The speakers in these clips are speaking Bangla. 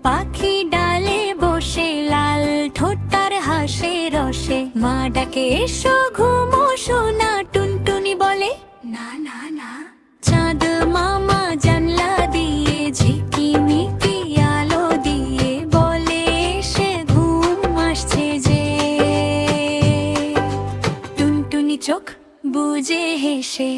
পাখি ডালে বসে, লাল ঠোঁট তার হাসে রসে। মা ডাকে এসো ঘুমো সোনা, টুনটুনি বলে না না না। চাঁদ মামা জানলা দিয়ে ঝিকিমিকি আলো দিয়ে বলে এসে ঘুম আসছে যে। টুনটুনি চোখ বুজে হেসে।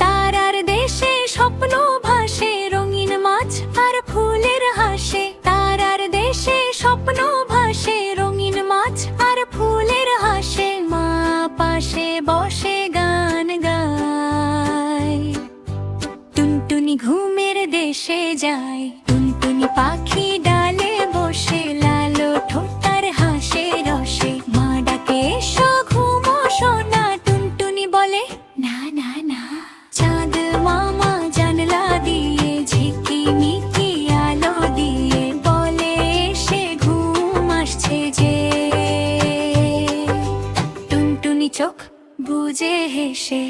তারার দেশে স্বপ্ন ভাসে, রঙিন মাছ আর ফুলের হাসে। তারার দেশে স্বপ্ন ভাসে, রঙিন মাছ আর ফুলের হাসে। মা পাশে বসে গান গায়, টুনটুনি ঘুমের দেশে যায়। টুনটুনি পাখি ডালে বসে, লাল ঠোঁট তার হাসে রসে। মা ডাকে এসো ঘুমো সোনা, টুনটুনি বলে না না না। চাঁদ মামা জানলা দিয়ে ঝিকিমিকি আলো দিয়ে বলে এসে ঘুম আসছে যে। টুনটুনি চোখ বুজে হেসে।